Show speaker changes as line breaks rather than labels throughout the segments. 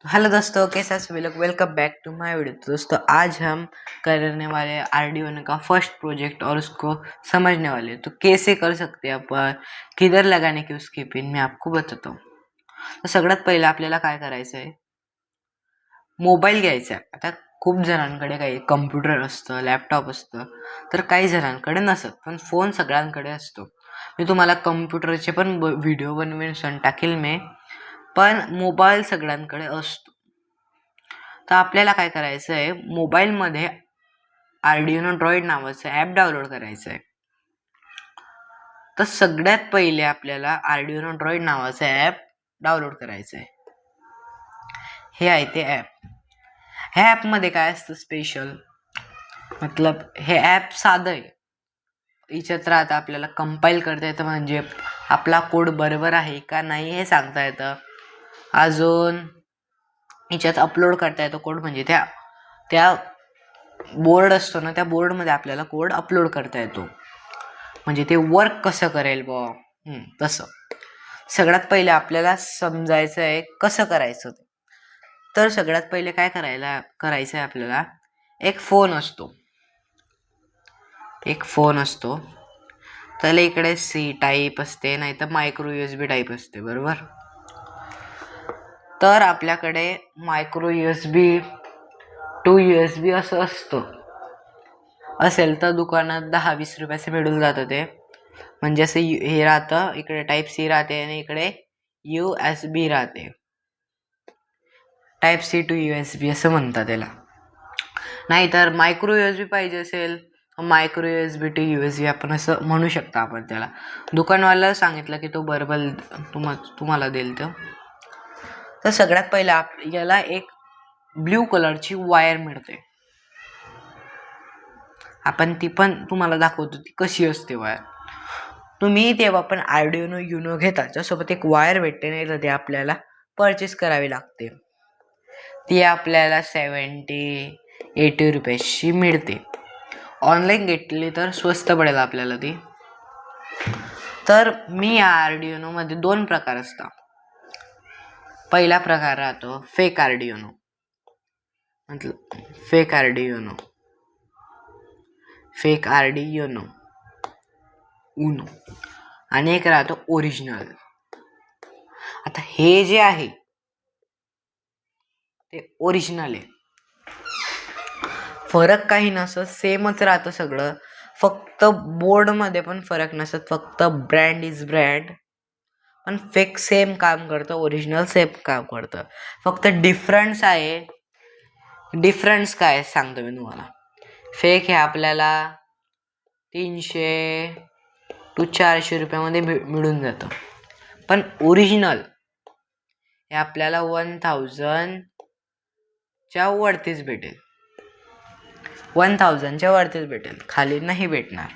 Hello दोस्तों, कैसे हैं सभी लोग। Welcome back to my video. दोस्तों आज हम करने वाले आर्डिनो का फर्स्ट प्रोजेक्ट और उसको समझने वाले। तो कैसे कर सकते हैं आपण, किधर लगाने की उसकी पिन मैं आपको बताता हूँ। तर सगळ्यात पहिलं आपल्याला काय करायचं आहे, मोबाईल घ्यायचा आहे. आता खूप जणांकडे काही कम्प्युटर असतं, लॅपटॉप असतं, तर काही जणांकडे नसत, पण फोन सगळ्यांकडे असतो. मी तुम्हाला कम्प्युटरचे पण व्हिडिओ बनवून टाकेल मी, पण मोबाईल सगळ्यांकडे असतो. तर आपल्याला काय करायचं आहे, मोबाईलमध्ये आर्डिनो ड्रॉइड नावाचं ॲप डाउनलोड करायचं आहे. तर सगळ्यात पहिले आपल्याला आर्डिनो ड्रॉइड नावाचं ॲप डाउनलोड करायचं आहे. हे आहे ते ॲप. ह्या ॲपमध्ये काय असतं स्पेशल, मतलब हे ॲप साधं आहे. याच्यात राहतं आपल्याला कंपाईल करता येतं, म्हणजे आपला कोड बरोबर आहे का नाही हे सांगता येतं. अजून याच्यात अपलोड करता येतो कोड, म्हणजे त्या बोर्ड असतो ना, त्या बोर्डमध्ये आपल्याला कोड अपलोड करता येतो, म्हणजे ते वर्क कसं करेल तसं. सगळ्यात पहिले आपल्याला समजायचं आहे कसं करायचं. तर सगळ्यात पहिले काय करायचं आहे आपल्याला, एक फोन असतो. त्याला इकडे सी टाईप असते, नाही तर मायक्रो USB टाईप असते, बरोबर. तर आपल्याकडे मायक्रो USB टू USB असं असेल तर दुकानात 10-20 रुपयाचे मिळून जातं ते. म्हणजे असं हे राहतं, इकडे टाईप सी राहते आणि इकडे USB राहते. टाईप सी टू USB असं म्हणतात त्याला. नाहीतर मायक्रो USB पाहिजे असेल, मायक्रो USB टू USB आपण असं म्हणू शकता आपण त्याला. दुकानवाल्याला सांगितलं की तो बरोबर तुम्हाला देईल तो. तर सगळ्यात पहिला याला एक ब्ल्यू कलरची वायर मिळते. आपण ती पण तुम्हाला दाखवतो ती कशी असते वायर. तुम्ही तेव्हा पण आर्डिनो युनो घेता, त्यासोबत एक वायर भेटते, नाही तर ते आपल्याला परचेस करावी लागते. ती आपल्याला 70-80 रुपयाची मिळते. ऑनलाईन घेतली तर स्वस्त पडेल आपल्याला ती. तर मी या आर्डिनोमध्ये 2 प्रकार असतात. पहिला प्रकार राहतो फेक आर्डिनो, मतलब फेक आर्डिनो उनो, आणि एक राहतो ओरिजिनल. आता हे जे आहे ते ओरिजिनल आहे. फरक काही नसत, सेमच राहतं सगळं. फक्त बोर्डमध्ये पण फरक नसत, फक्त ब्रँड इज ब्रँड. पण फेक सेम काम करतं, ओरिजिनल सेम काम करतं. फक्त डिफरन्स काय सांगतो मी तुम्हाला. फेक हे आपल्याला 300-400 रुपयामध्ये मिळून जातं, पण ओरिजिनल हे आपल्याला 1000च्या वरतीच भेटेल. 1000च्या वरतीच भेटेल, खाली नाही भेटणार.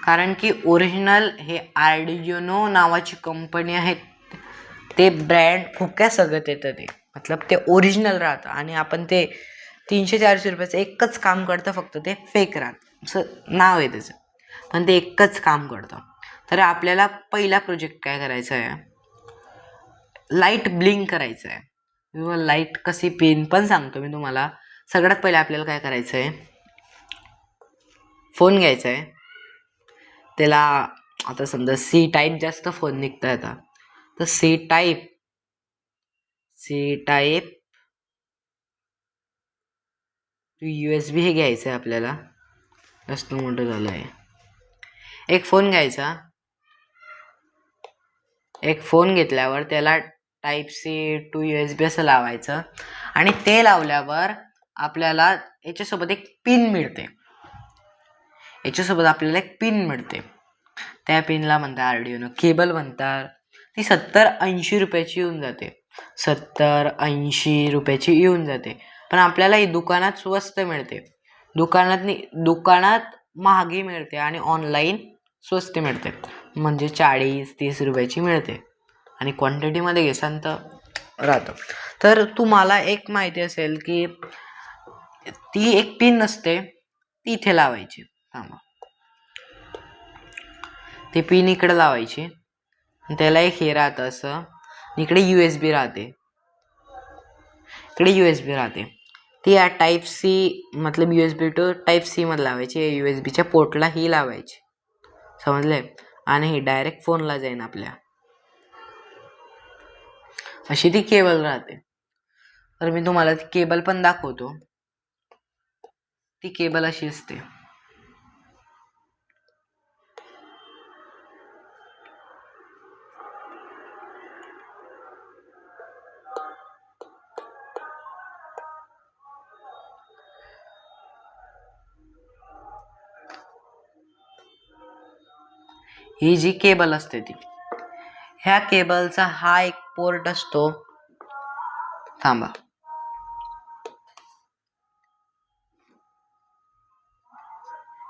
कारण की ओरिजिनल हे आर्डिनो नावाची कंपनी आहे, ते ब्रँड फुक्या सगळं येतं, ते मतलब ते ओरिजिनल राहतं. आणि आपण ते 300-400 रुपयाचं एकच काम करतं, फक्त ते फेक राहतं असं नाव आहे त्याचं, पण ते एकच काम करतं. तर आपल्याला पहिला प्रोजेक्ट काय करायचा आहे, लाईट ब्लिंक करायचं आहे. लाईट कशी पिन पण सांगतो मी तुम्हाला. सगळ्यात पहिले आपल्याला काय करायचं आहे, फोन घ्यायचा आहे. त्याला आता समजा सी टाईप जास्त फोन निघता येतात, तर सी टाईप USB हे घ्यायचं आहे आपल्याला. जास्त मोठं झालं आहे. एक फोन घेतल्यावर त्याला टाईप सी टू USB असं लावायचं, आणि ते लावल्यावर आपल्याला याच्यासोबत एक पिन मिळते. त्या पिनला म्हणतात आर्डिनो केबल म्हणतात. ती 70-80 रुपयाची येऊन जाते. 70-80 रुपयाची येऊन जाते, पण आपल्याला ही दुकानात स्वस्त मिळते. दुकानात महागी मिळते आणि ऑनलाईन स्वस्त मिळते, म्हणजे 40-30 रुपयाची मिळते. आणि क्वांटिटीमध्ये घेसान तर राहतं. तर तुम्हाला एक माहिती असेल की ती एक पिन असते, ती इथे लावायची. ती पिन इकडे लावायची, त्याला एक हे राहतं असं, इकडे USB राहते. इकडे USB राहते, ती या टाईप सी मतलब USB टू टाईप सी मध्ये लावायची, USB पोर्टला ही लावायची, समजले. आणि ही डायरेक्ट फोनला जाईन आपल्या. अशी ती केबल राहते. तर मी तुम्हाला ती केबल पण दाखवतो. ती केबल अशी असते. ही जी केबल असते ती, ह्या केबलचा हा एक पोर्ट असतो. थांबा,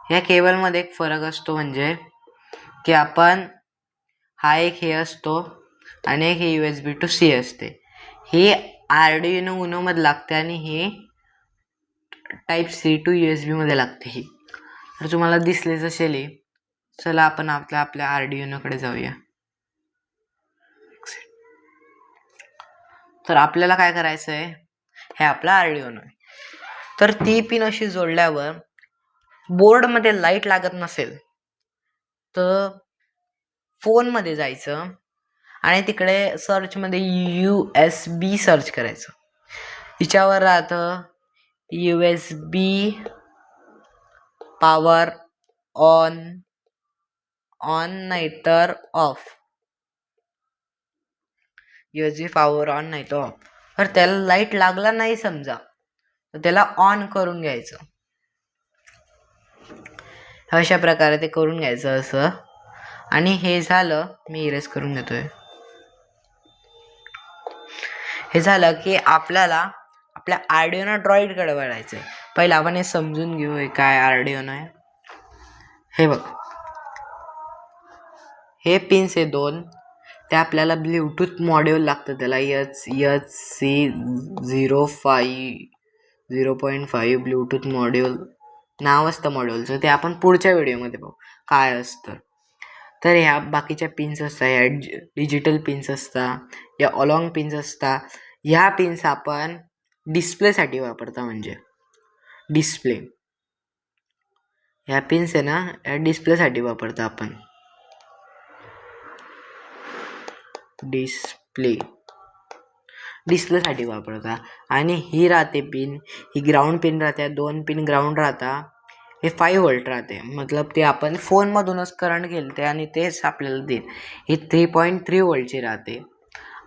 ह्या केबलमध्ये एक फरक असतो, म्हणजे की आपण हा एक हे असतो आणि एक हे USB टू C असते. ही आर्डिनो उनो मध्ये लागते आणि ही टाईप C टू USB मध्ये लागते. ही तर तुम्हाला दिसलेच असेल. चला आपण आपल्या आर्डिनो कडे जाऊया. तर आपल्याला काय करायचं आहे, हे आपला आर्डिनो आहे. तर ती पिन अशी जोडल्यावर बोर्ड मध्ये लाईट लागत नसेल तर फोन मध्ये जायचं आणि तिकडे सर्च मध्ये USB सर्च करायचं. हिच्यावर राहतं USB पॉवर ऑन नाही तर ऑफ, USB पॉवर ऑन नाही तर ऑफ. तर त्याला लाईट लागला नाही समजा तर त्याला ऑन करून घ्यायचं. अशा प्रकारे ते करून घ्यायचं असं. आणि हे झालं, मी इरेज करून घेतोय. हे झालं की आपल्याला आपल्या आर्डिनो ड्रॉइड कडे वळायचंय. पहिला आपण हे समजून घेऊ काय आर्डिनो आहे. हे बघ, हे पिन्स आहे 2, ते आपल्याला ब्लूटूथ मॉड्यूल लागतं. त्याला HC 0.5 ब्लूटूथ मॉड्यूल नाव असतं मॉड्यूलचं. ते आपण पुढच्या व्हिडिओमध्ये पाहू काय असतं. तर ह्या बाकीच्या पिन्स असतात, ह्या डिजिटल पिन्स असतात, या अलॉंग पिन्स असतात. ह्या पिन्स आपण डिस्प्लेसाठी वापरता, म्हणजे डिस्प्ले. ह्या पिन्स आहे ना, या डिस्प्लेसाठी वापरता आपण. डिस्प्लेसाठी वापरता. आणि ही राहते पिन, ही ग्राउंड पिन राहते. 2 पिन ग्राउंड राहता. हे 5 व्होल्ट राहते, मतलब ते आपण फोनमधूनच करंट घेलते आणि तेच आपल्याला देईल. ही 3.3 व्होल्टची राहते.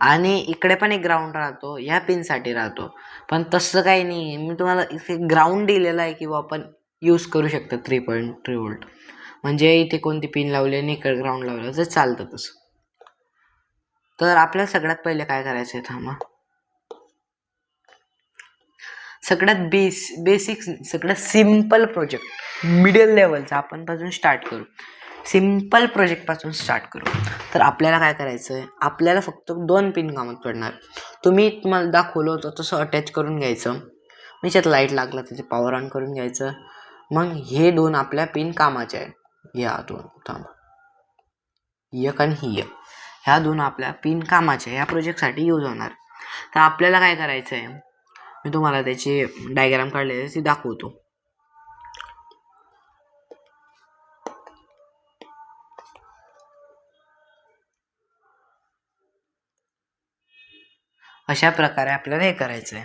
आणि इकडे पण एक ग्राउंड राहतो, ह्या पिनसाठी राहतो. पण तसं काही नाही, मी तुम्हाला इथे ग्राउंड दिलेला आहे किंवा आपण यूज करू शकतो 3.3 व्होल्ट. म्हणजे इथे कोणती पिन लावली आणि इकडे ग्राउंड लावलं तर चालतं तसं. तर आपल्याला सगळ्यात पहिले काय करायचं आहे, थांबा. सगळ्यात बेसिक सगळ्यात सिम्पल प्रोजेक्ट मिडल लेवलचा आपण पासून स्टार्ट करू. सिम्पल प्रोजेक्ट पासून स्टार्ट करू. तर आपल्याला काय करायचं आहे, आपल्याला फक्त 2 पिन कामात पडणार. तुम्हाला दाखवलं होतं तसं अटॅच करून घ्यायचं. त्याच्यात लाईट लागला त्याचे पॉवर ऑन करून घ्यायचं. मग हे 2 आपल्या पिन कामाचे आहे. या 2 थांबा, एक आणि ही एक, ह्या 2 आपल्या पिन कामाचे या प्रोजेक्टसाठी यूज होणार. तर आपल्याला काय करायचं आहे, मी तुम्हाला त्याची डायग्राम काढलेली ती दाखवतो. अशा प्रकारे आपल्याला हे करायचं आहे.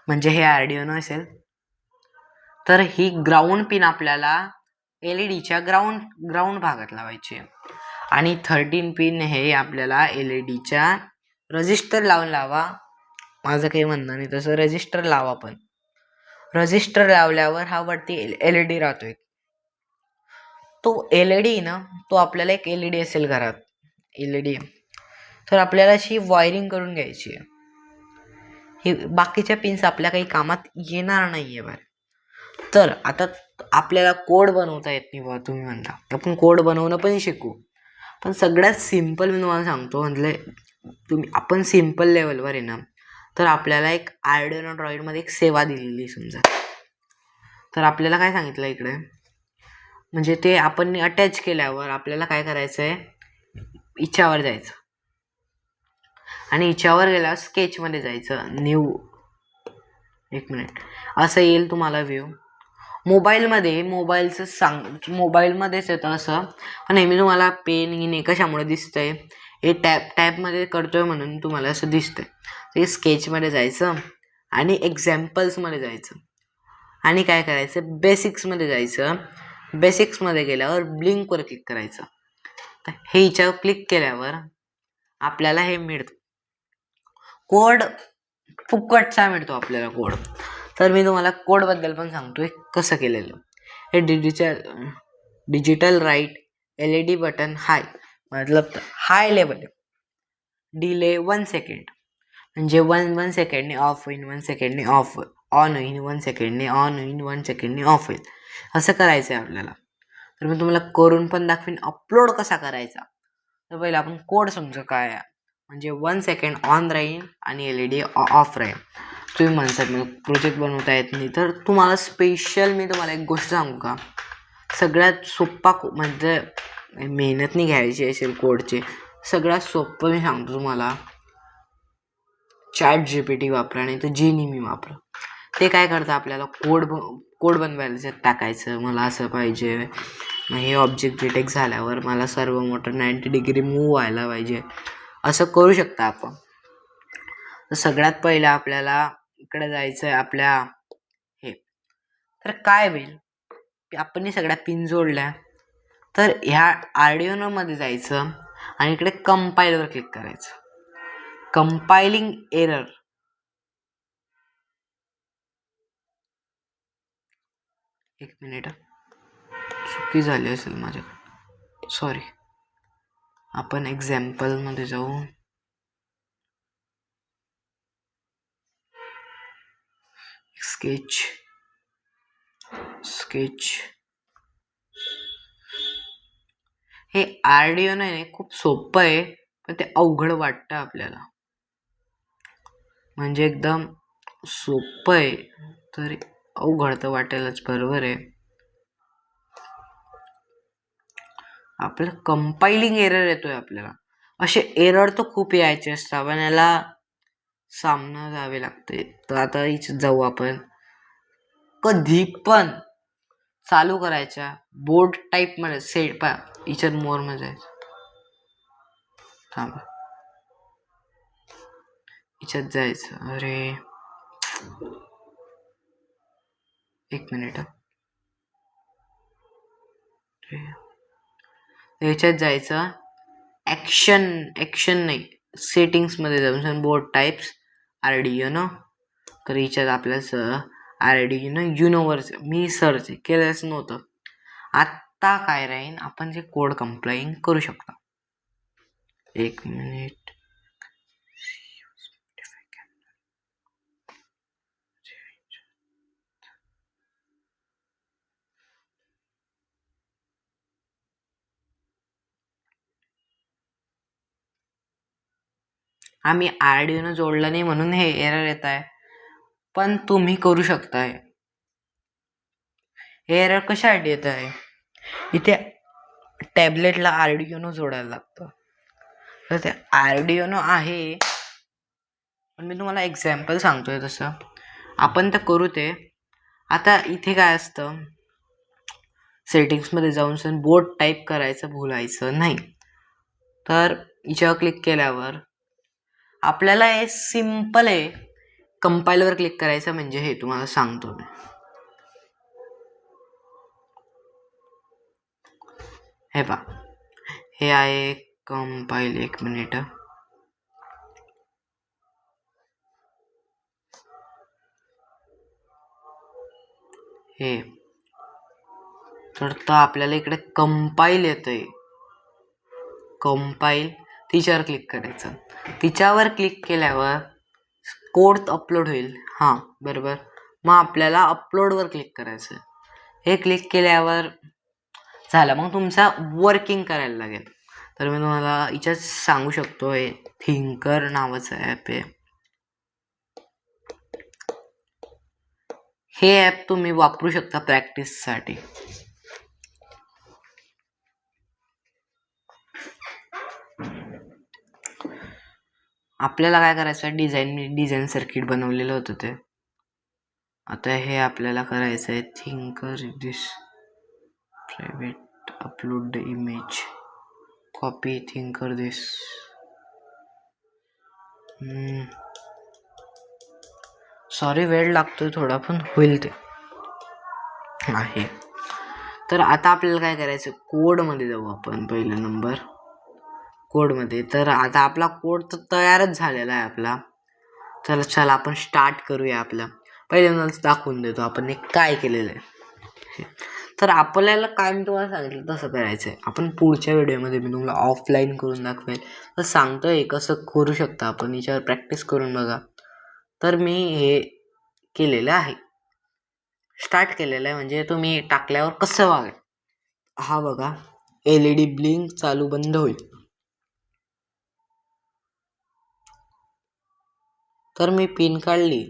म्हणजे हे आर्डिनो असेल तर ही ग्राउंड पिन आपल्याला एलईडीच्या ग्राउंड भागात लावायची आहे. आणि 13 पिन हे आपल्याला एलईडीच्या रजिस्टर लावून लावा. माझं काही म्हणणं नाही तसं, रजिस्टर लावा. पण रजिस्टर लावल्यावर हा वरती एलईडी राहतोय. तो एलईडी ना, तो आपल्याला एक एलईडी असेल घरात एलईडी, तर आपल्याला अशी वायरिंग करून घ्यायची आहे. ही बाकीच्या पिन्स आपल्या काही कामात येणार नाहीये बरं. तर आता आपल्याला कोड बनवता येत नाही बा, तुम्ही म्हणता. आपण कोड बनवणं पण शिकू. पण सगळ्यात सिम्पल मी तुम्हाला सांगतो, म्हणजे आपण सिम्पल लेवलवर आहे ना, तर आपल्याला एक आर्डिनो ड्रॉइडमध्ये एक सेवा दिलेली समजा. तर आपल्याला काय सांगितलं इकडे, म्हणजे ते आपण अटॅच केल्यावर आपल्याला काय करायचं आहे, हिच्यावर जायचं आणि हिच्यावर गेल्यावर स्केचमध्ये जायचं, न्यू एक मिनिट, असं येईल तुम्हाला व्ह्यू. मोबाईलमध्ये मोबाईलमध्येच येतं असं, पण नेहमी तुम्हाला पेन गिने कशामुळे दिसतंय, हे टॅबमध्ये करतोय म्हणून तुम्हाला असं दिसतंय. ते स्केचमध्ये जायचं आणि एक्झाम्पल्समध्ये जायचं आणि काय करायचं, बेसिक्समध्ये जायचं. बेसिक्समध्ये गेल्यावर ब्लिंकवर क्लिक करायचं. तर हे हिच्यावर क्लिक केल्यावर आपल्याला हे मिळतं, कोड फुकटचा मिळतो आपल्याला कोड. तर मी तुम्हाला कोडबद्दल पण सांगतोय कसं केलेलं. हे digital right LED button high, मतलब हाय लेवल, डिले 1 सेकंड, म्हणजे 1 सेकंडने ऑफ होईल, 1 सेकंडने ऑफ ऑन होईल, 1 सेकंडने ऑन होईल, 1 सेकंडने ऑफ होईल. असं करायचं आहे आपल्याला. तर मी तुम्हाला करून पण दाखवीन अपलोड कसा करायचा. तर पहिला आपण कोड समजू काय आहे. म्हणजे 1 सेकंड ऑन राहील आणि LED ऑफ राहील. तुम्ही म्हणतात मला प्रोजेक्ट बनवता येत नाही, तर तुम्हाला स्पेशल मी तुम्हाला एक गोष्ट सांगू का, सगळ्यात सोप्पा म्हणजे मेहनत नाही घ्यायची असेल कोडची, सगळ्यात सोपं मी सांगतो तुम्हाला, ChatGPT वापरा, नाही तर Gemini वापरा. ते काय करतं, आपल्याला कोड बनवायला टाकायचं, मला असं पाहिजे, मग हे ऑब्जेक्ट डिटेक्ट झाल्यावर मला सर्व मोटर 90 डिग्री मूव्ह व्हायला पाहिजे, असं करू शकता आपण. तर सगळ्यात पहिलं आपल्याला इकडे जायचं आहे आपल्या हे. तर काय होईल, आपण सगळ्या पिन जोडल्या, तर ह्या आर्डिओनोमध्ये जायचं आणि इकडे कंपाईलवर क्लिक करायचं. कंपायलिंग एरर, एक मिनिट, चुकी झाली असेल माझ्याकडे, सॉरी. आपण एक्झाम्पलमध्ये जाऊ. स्केच हे आर्डिओनो आहे, खूप सोपं आहे, पण ते अवघड वाटतं आपल्याला. म्हणजे एकदम सोपं आहे तरी अवघड तर वाटेलच, बरोबर आहे. आपल्याला कंपायलिंग एरर येतोय आपल्याला. असे एरर तर खूप यायचे असतात, पण याला सामना जावे लागते. तर आता इथे जाऊ आपण. कधी पण चालू करायच्या बोर्ड टाईप मध्ये सेट पा इचर मोर मध्ये जायचं. थांबा, इच्यात जायचं. अरे एक मिनिट, याच्यात जायचं, ऍक्शन नाही, सेटिंग्स मध्ये जाऊन बोर्ड टाइप्स आर्डिओनो. तर याच्यात आपल्याला आर्डिओनो युनोवर मी सर्च केलंच नव्हतं. आता काय राहील, आपण जे कोड कंपाइलिंग करू शकतो. एक मिनिट, आम्ही आर्डिओनो जोडला नाही म्हणून हे एरर येत आहे, पण तुम्ही करू शकताय. हे एरर कशासाठी येत आहे, इथे टॅबलेटला आर्डिओनो जोडायला लागतं. तर ते आर्डिओनो आहे, पण मी तुम्हाला एक्झाम्पल सांगतोय तसं आपण तर करू ते. आता इथे काय असतं, सेटिंग्समध्ये जाऊन बोर्ड टाईप करायचं भुलायचं नाही. तर याच्यावर क्लिक केल्यावर आपल्याला हे सिम्पल आहे, कंपाईलवर क्लिक करायचं. म्हणजे हे तुम्हाला सांगतो मी, हे पहा, हे आहे कंपाईल. एक मिनिट, हे तर आपल्याला इकडे कंपाईल येतंय. कंपाईल तिच्यावर क्लिक करायचं. तिच्यावर क्लिक केल्यावर कोड अपलोड होईल. हां बरोबर, मग आपल्याला अपलोडवर क्लिक करायचं. हे क्लिक केल्यावर झालं, मग तुमचा वर्किंग करायला लागेल. तर मी तुम्हाला याच्यात सांगू शकतो, हे थिंकर नावाचं ॲप आहे. हे ॲप तुम्ही वापरू शकता प्रॅक्टिससाठी. आपल्याला काय करायचं, डिझाईन सर्किट बनवलेलं होतं ते. आता हे आपल्याला करायचं आहे thinker this private upload the image copy thinker this sorry वेळ लागतोय थोडा पण होईल ते आहे. तर आता आपल्याला काय करायचं कोडमध्ये जाऊ आपण पहिला नंबर कोडमध्ये. तर आता आपला कोड तर तयारच झालेला आहे आपला. चला आपण स्टार्ट करूया. आपला पहिल्यांदाच दाखवून देतो आपण हे काय केलेलं आहे. तर आपल्याला काय मी तुम्हाला सांगितलं तसं करायचं आहे. आपण पुढच्या व्हिडिओमध्ये मी तुम्हाला ऑफलाईन करून दाखवेल. तर सांगतोय कसं करू शकता आपण याच्यावर प्रॅक्टिस करून बघा. तर मी हे केलेलं आहे स्टार्ट केलेलं आहे म्हणजे तुम्ही टाकल्यावर कसं वागेल. हा बघा LED ब्लिंक चालू बंद होईल. तर मी पिन काढली.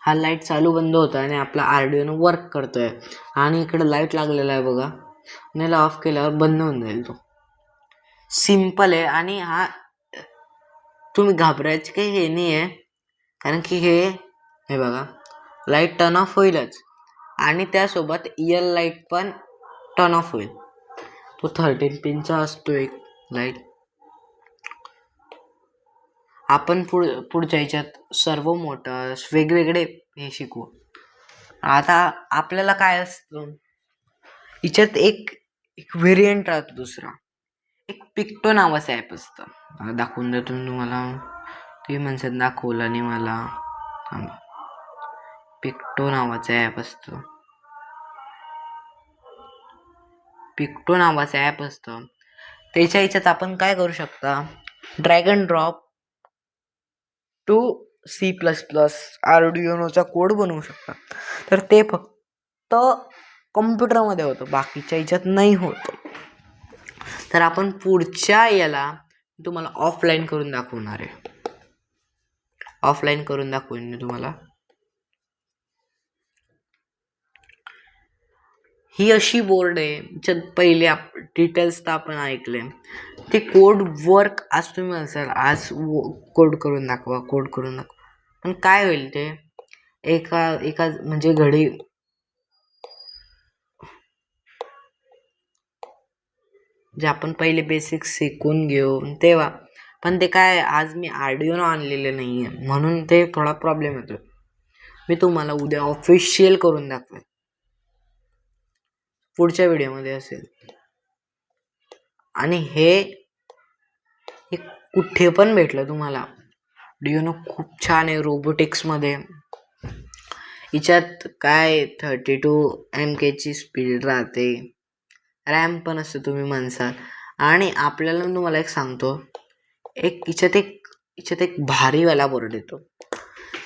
हा लाईट चालू बंद होता आणि आपला आर्डिनो वर्क करतोय आणि इकडे लाईट लागलेला आहे बघा आणि याला ऑफ केल्यावर बंद होऊन जाईल. तो सिंपल आहे आणि हा तुम्ही घाबरायचं काही हे नाही आहे कारण की हे बघा लाईट टर्न ऑफ होईलच आणि त्यासोबत इयर लाईट पण टर्न ऑफ होईल. तो 13 पिनचा असतो एक लाईट. आपण पुढच्या ह्याच्यात सर्व मोटर्स वेगवेगळे हे शिकू. आता आपल्याला काय असतं हिच्यात एक व्हेरियंट राहतो दुसरा एक पिक्टो नावाचं ॲप असतं. दाखवून देतो तुम्हाला. ते म्हणतात दाखवलं आणि मला पिक्टो नावाचं ॲप असतं. पिक्टो नावाचं ॲप असतं त्याच्या ह्याच्यात आपण काय करू शकता drag and drop to C++ आर्डिनोचा कोड बनवू शकता. तर ते फक्त कम्प्युटरमध्ये होतं बाकीच्या ह्याच्यात नाही होत. तर आपण पुढच्या याला तुम्हाला ऑफलाईन करून दाखवणार आहे. ऑफलाईन करून दाखवेन मी तुम्हाला. ही अशी बोर्ड आहे ज्याच्यात पहिले डिटेल्स तर आपण ऐकले. ते कोड वर्क आज तुम्ही असाल आज कोड करून दाखवा पण काय होईल ते एका म्हणजे घडी जे आपण पहिले बेसिक शिकून घेऊ तेव्हा. पण ते काय आज मी आर्डिनो आणलेले नाही आहे म्हणून ते थोडा प्रॉब्लेम येतो. मी तुम्हाला उद्या ऑफिशियल करून दाखवेन पुढच्या व्हिडिओमध्ये असेल. आणि हे कुठे पण भेटलं तुम्हाला. आर्डिनो खूप छान आहे रोबोटिक्समध्ये. हिच्यात काय 32 MK ची स्पीड राहते. रॅम पण असते तुम्ही म्हणसाल. आणि आपल्याला तुम्हाला एक सांगतो हिच्यात एक भारीवाला बोर्ड येतो.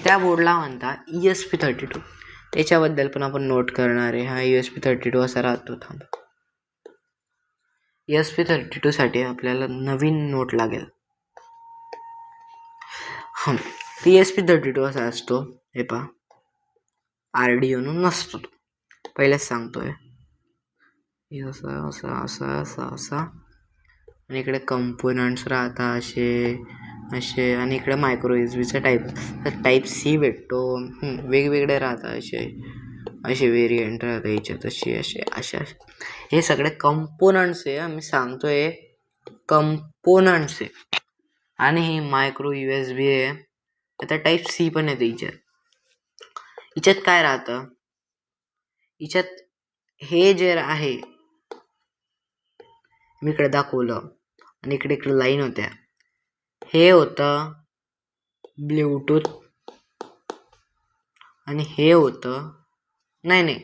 त्या बोर्डला म्हणतात ESP32. त्याच्याबद्दल पण आपण नोट करणार आहे. हा ESP32 असा राहतो. थांबा ESP32 साठी आपल्याला नवीन नोट लागेल. ESP32 असा असतो. हे पहा आर्डिनो नसतो पहिलेच सांगतोय. असा आणि इकडे कंपोनंट्स राहतात असे आणि इकडे मायक्रो USB टाईप C भेटतो. वेगवेगळे राहतात असे व्हेरियंट राहतात याच्यात असे हे सगळे कंपोनंट्स आहे. मी सांगतोय कंपोनंट्स आहे. आणि हे मायक्रो USB आहे. आता टाईप C पण येते हिच्यात काय राहतं हिच्यात हे जे आहे मी इकडे दाखवलं आणि इकडे लाईन होत्या. हे होतं ब्ल्यूटूथ आणि हे होतं नाही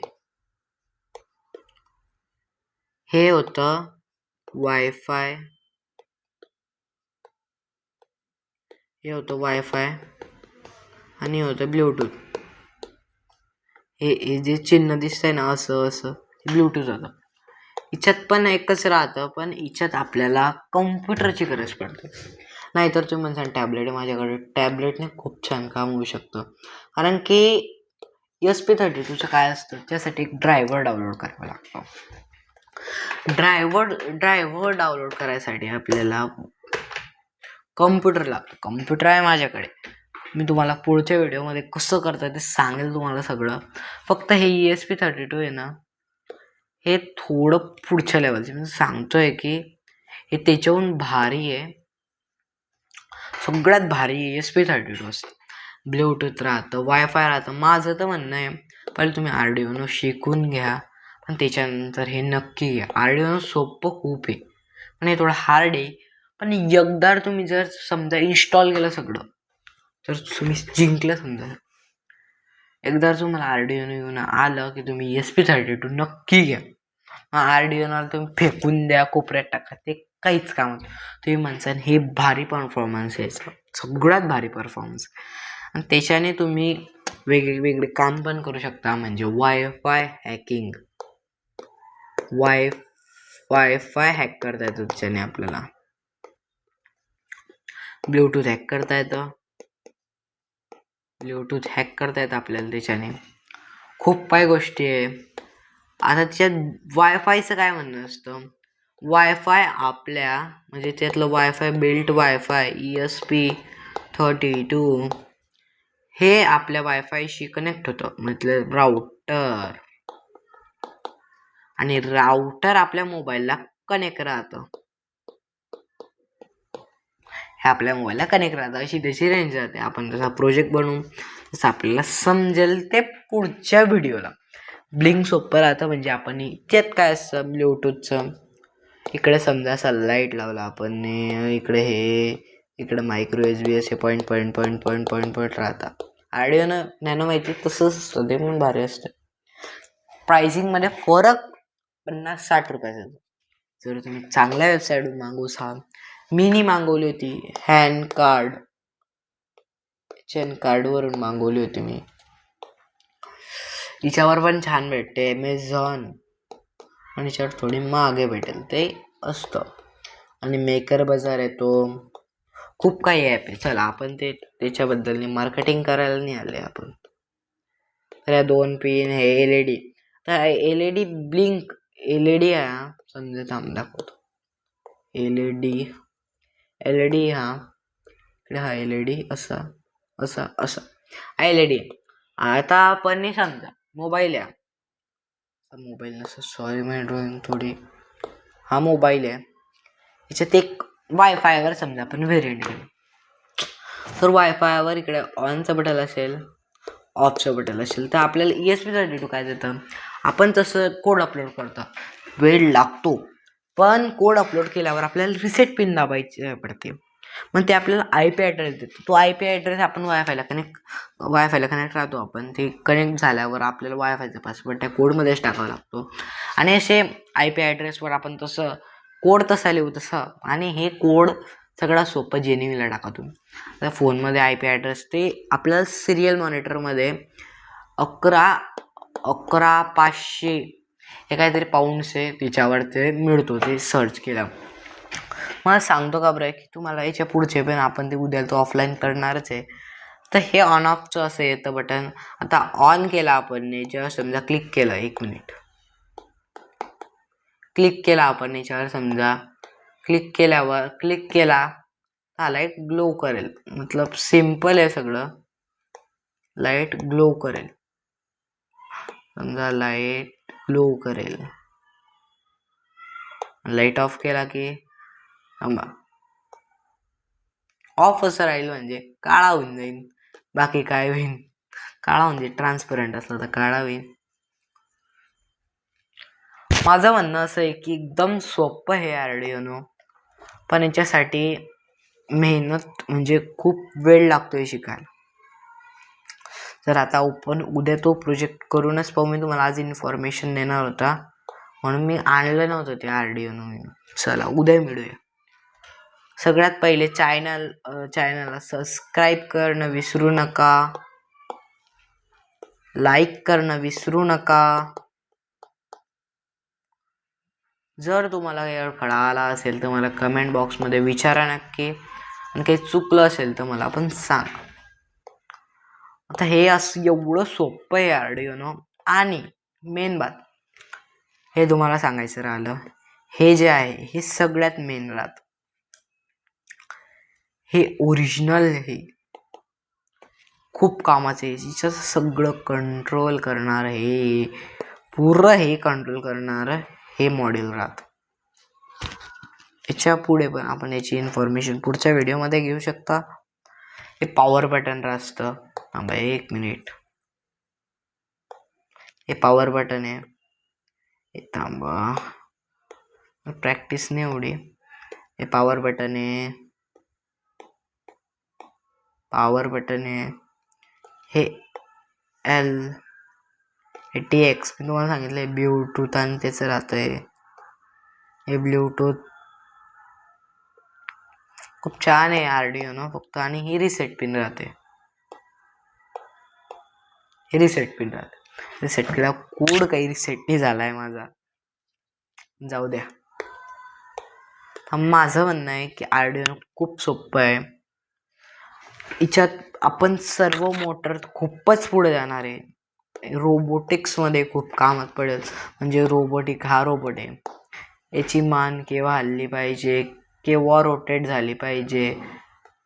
हे होतं वायफाय. हे होतं वायफाय आणि होतं ब्ल्यूटूथ. हे जे चिन्ह दिसतंय ना असं ब्ल्यूटूथ होतं. हिच्यात पण एकच राहतं पण हिच्यात आपल्याला कम्प्युटरची गरज पडते. नाहीतर तुम्ही म्हणसान टॅबलेट आहे माझ्याकडे. टॅबलेटने खूप छान काम होऊ शकतं कारण की ESP32 काय असतं त्यासाठी एक ड्रायव्हर डाउनलोड करावा लागतो. ड्रायव्हर डाउनलोड करायसाठी आपल्याला कम्प्युटर लागतो. कम्प्युटर आहे माझ्याकडे. मी तुम्हाला पुढच्या व्हिडिओमध्ये कसं करता ते सांगेल तुम्हाला सगळं. फक्त हे ESP32 आहे ना, हे थोडं पुढच्या लेवलचे. मी सांगतोय की हे त्याच्याहून भारी आहे. सगळ्यात भारी ESP32 असतं. ब्लूटूथ राहतं, वायफाय राहतं. माझं तर म्हणणं आहे पहिले तुम्ही आर्डिनो शिकून घ्या, पण त्याच्यानंतर हे नक्की घ्या. आर्डिनो सोपं खूप आहे, पण हे थोडं हार्ड आहे. पण एकदा तुम्ही जर समजा इन्स्टॉल केलं सगळं, तर तुम्ही जिंकलं समजा. एकदा तुम्हाला आर्डिनो येऊन आलं की तुम्ही ESP32 नक्की घ्या. आर्डिनोला तुम्ही फेकून द्या, कोपऱ्यात टाका, ते काहीच काम. तुम्ही म्हणसान हे भारी परफॉर्मन्स आहे, सगळ्यात भारी परफॉर्मन्स. आणि त्याच्याने तुम्ही वेगळे काम पण करू शकता. म्हणजे वायफाय हॅकिंग, वायफाय हॅक करता येतं त्याच्याने. आपल्याला ब्लूटूथ हॅक करता येतं, आपल्याला त्याच्याने. खूप काही गोष्टी आहे. आता त्याच्यात वायफायचं काय म्हणणं असतं, वायफाय आपल्या म्हणजे त्यातलं वायफाय बिल्ट वायफाय ESP32 हे आपल्या वायफायशी कनेक्ट होतं. मतलब राउटर, आणि राउटर आपल्या मोबाईलला कनेक्ट राहतं. हे आपल्या मोबाईलला कनेक्ट राहतं, अशी त्याची रेंज राहते. आपण जसा प्रोजेक्ट बनवू तसं आपल्याला समजेल ते पुढच्या व्हिडिओला. ब्लिंक सोपं राहतं. म्हणजे आपण त्यात काय असतं ब्लूटूथचं, इकडे समजा असा लाईट लावला आपण, इकडे मायक्रो USB असे पॉईंट राहतात. आर्डिनो नॅनो माहिती तसंच असतं, ते पण भारी असतं. प्राइसिंगमध्ये फरक 50-60 रुपयाचा. जर तुम्ही चांगल्या वेबसाईटवर मागवसाल, मीनी मागवली होती हॅन कार्डवरून मागवली होती मी. हिच्यावर पण छान भेटते Amazon, आणि हिच्यावर थोडी मागे भेटेल ते असतं. आणि मेकर बाजार येतो, खूप काही ॲप आहे. चला आपण त्याच्याबद्दल मार्केटिंग करायला नाही आले आपण. तर या 2 पिन हे LED, तर LED ब्लिंक LED आहे समजा, थांब दाखवतो. LED हा इकडे, हा LED असा LED. आता आपण समजा मोबाईल आहे, मोबाईल नसं, सॉरी मी ड्रॉइंग थोडी. हा मोबाईल आहे, याच्यात एक वायफायवर समजा आपण व्हेरियंट केलं, तर वायफायवर इकडे ऑनचं बटन असेल, ऑफचं बटन असेल, तर आपल्याला ESP32 काय देतं, आपण तसं कोड अपलोड करतो, वेळ लागतो. पण कोड अपलोड केल्यावर आपल्याला रिसेट पिन दाबायची पडते. मग ते आपल्याला IP ॲड्रेस देतो. तो IP ॲड्रेस आपण वायफायला कनेक्ट राहतो. आपण ते कनेक्ट झाल्यावर आपल्याला वायफायचा पासवर्ड त्या कोडमध्येच टाकावा लागतो. आणि असे IP ॲड्रेसवर आपण तसं कोड तसा लिहू तसं, आणि हे कोड सगळा सोपं जेन्युइनला टाका तुम्ही. तर फोनमध्ये IP ॲड्रेस ते आपल्याला सिरियल मॉनिटरमध्ये 11,500 हे काहीतरी पाऊंड्स आहे, त्याच्यावर ते मिळतो. ते सर्च केलं. मला सांगतो का बरं की तुम्हाला याच्या पुढचे पण आपण ते उद्या तो ऑफलाईन करणारच आहे. तर हे ऑन ऑफचं असं येतं बटन. आता ऑन केला आपण याच्यावर समजा, क्लिक केलं, 1 मिनिट, क्लिक केला आपण याच्यावर समजा, क्लिक केला हा लाईट ग्लो करेल. मतलब सिम्पल आहे सगळं, लाईट ग्लो करेल. समजा लाईट ग्लो करेल, लाईट ऑफ केला की ऑफ असं राहील, म्हणजे काळा होऊन जाईल. बाकी काय होईल, काळा म्हणजे ट्रान्सपरंट असला तर काळा होईल. माझं म्हणणं असं आहे की एकदम सोपं हे आर्डिनो, पण याच्यासाठी मेहनत म्हणजे खूप वेळ लागतोय शिकायला. तर आता उद्या तो प्रोजेक्ट करूनच पाहू. मी तुम्हाला आज इन्फॉर्मेशन देणार होता म्हणून मी आणलं नव्हतं ते आर्डिनो. चला उद्या मिळूया. सगळ्यात पहिले चॅनलला सबस्क्राईब करणं विसरू नका, लाईक करणं विसरू नका. जर तुम्हाला काही अडथळा आला असेल तर मला कमेंट बॉक्समध्ये विचारा नक्की, आणि काही चुकलं असेल तर मला पण सांग. आता हे असं एवढं सोपं आहे आर्डिनो. आणि मेन बात हे तुम्हाला सांगायचं राहिलं, हे जे आहे हे सगळ्यात मेन राहतं. हे ओरिजिनल हे खूप कामाचं आहे. हिचं सगळं कंट्रोल करणार हे पूर्ण हे कंट्रोल करणार हे मॉड्यूल राहतं. याच्या पुढे पण आपण याची इन्फॉर्मेशन पुढच्या व्हिडिओमध्ये घेऊ शकता. हे पॉवर बटन असतं. थांबा 1 मिनिट. हे पॉवर बटन आहे. हे थांबा प्रॅक्टिस नाही एवढी. हे पॉवर बटन आहे. पॉवर बटन आहे. हे एल हे TX मी तुम्हाला सांगितलंय ब्लूटूथ आणि त्याचं राहतंय. हे ब्लूटूथ खूप छान आहे आर्डिओनो फक्त. आणि ही रिसेट पिन राहते. हे रिसेट पिन राहते. रिसेट केला कोड काही रिसेट नाही झालाय माझा. जाऊ द्या. माझं म्हणणं आहे की आर्डिओनो खूप सोपं आहे. याच्यात आपण सर्व मोटर खूपच पुढे जाणार आहे. रोबोटिक्समध्ये खूप कामात पडेल. म्हणजे रोबोटिक हा रोबोट आहे. याची मान केव्हा हल्ली पाहिजे, केव्हा रोटेट झाली पाहिजे,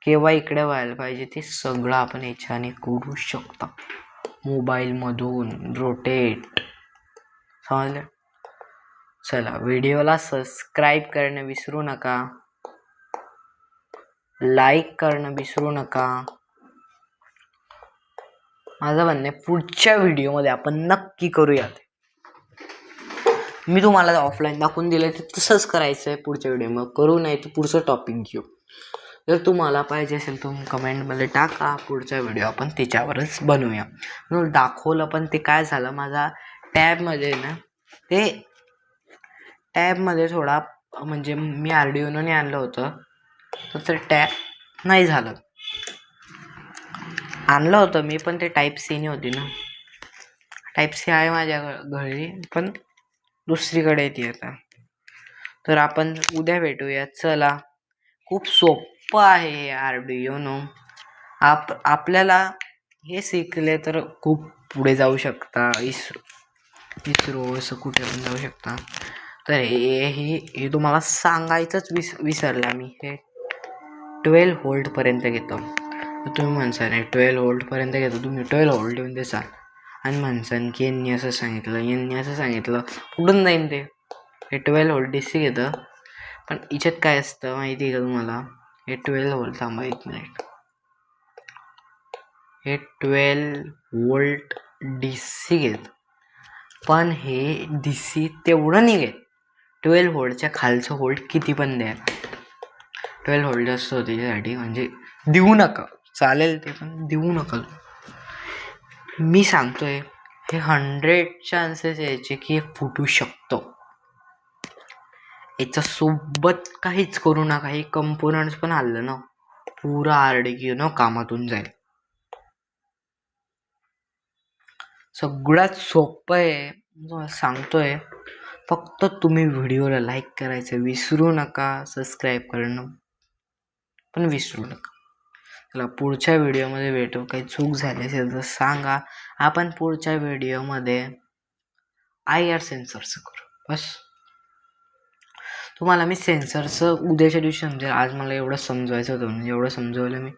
केव्हा इकडे व्हायला पाहिजे, ते सगळं आपण याच्याने करू शकतो मोबाईलमधून रोटेट. समजलं? चला व्हिडिओला सबस्क्राईब करणं विसरू नका. लाईक करणं विसरू नका. माझं म्हणणं आहे पुढच्या व्हिडिओमध्ये आपण नक्की करूयात. मी तुम्हाला ऑफलाईन दाखवून दिलं तर तसंच करायचं आहे पुढच्या व्हिडिओ. मग करू नाही तर पुढचं टॉपिक घेऊ. जर तुम्हाला पाहिजे असेल तुम्ही कमेंटमध्ये टाका. पुढचा व्हिडिओ आपण त्याच्यावरच बनवूया. म्हणून दाखवलं पण ते काय झालं माझा टॅबमध्ये ना ते टॅबमध्ये थोडा म्हणजे मी आर्डिओनोने आणलं होतं तर टॅब नाही झालं. आणलं होतं मी पण ते टाईप सी ने होती ना. टाईप सी आहे माझ्या घरी पण दुसरीकडे येते आता. तर आपण उद्या भेटूया. चला खूप सोपं आहे हे आर्डिओनो. आपल्याला हे शिकले तर खूप पुढे जाऊ शकता. इस्रो असं कुठे पण जाऊ शकता. तर हे तुम्हाला सांगायचंच विसरला मी. हे 12 व्होल्टपर्यंत घेतो. तुम्ही म्हणसाल 12 व्होल्टपर्यंत घेतो. तुम्ही 12 व्होल्ट देऊन देसाल आणि म्हणसान की यांनी असं सांगितलं कुठून जाईन ते. हे 12 व्होल्ट DC घेतं. पण याच्यात काय असतं माहिती आहे का तुम्हाला? हे 12 व्होल्ट थांबा 1 मिनिट. हे 12 व्होल्ट DC घेत पण हे DC तेवढं नाही घेत. 12 व्होल्टच्या खालचं व्होल्ट किती पण द्या. 12 व्होल्ट जास्त होते त्याच्यासाठी. म्हणजे देऊ नका. चालेल ते पण देऊ नका. मी सांगतोय हे 100 चान्सेस यायचे की हे फुटू शकतो. याच्या सोबत काहीच करू नका. हे कंपोनंट्स पण आलं ना पुरा आर्डिओनो कामातून जाईल. सगळ्यात सोपं आहे तुम्हाला सांगतोय. फक्त तुम्ही व्हिडिओला लाईक करायचं विसरू नका. सबस्क्राईब करणं पण विसरू नका. चला पुढच्या व्हिडिओमध्ये भेटू. काही चूक झाली असेल तर सांगा. आपण पुढच्या व्हिडिओमध्ये IR सेन्सरचं करू. बस तुम्हाला मी सेन्सरचं उद्याच्या दिवशी समजेल. आज मला एवढं समजवायचं होतं म्हणजे एवढं समजवलं मी.